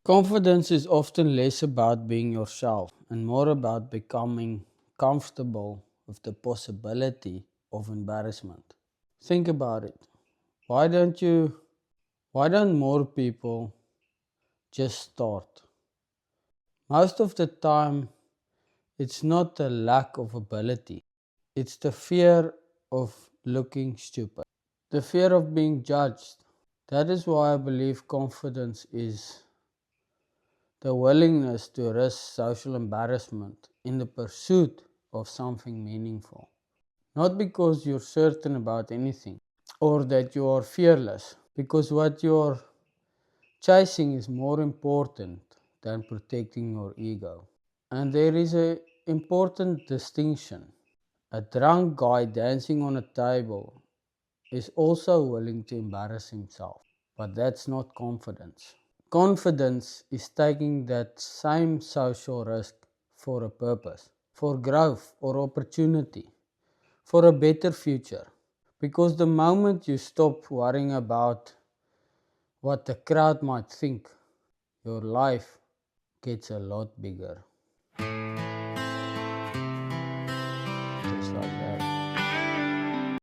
Confidence is often less about being yourself and more about becoming comfortable with the possibility of embarrassment. Think about it. Why don't you why don't more people just start? Most of the time it's not a lack of ability. It's the fear of looking stupid. The fear of being judged. That is why I believe confidence is the willingness to risk social embarrassment in the pursuit of something meaningful. Not because you're certain about anything or that you are fearless, because what you're chasing is more important than protecting your ego. And there is a important distinction. A drunk guy dancing on a table is also willing to embarrass himself, but that's not confidence. Confidence is taking that same social risk for a purpose, for growth or opportunity, for a better future. Because the moment you stop worrying about what the crowd might think, your life gets a lot bigger. Just like that.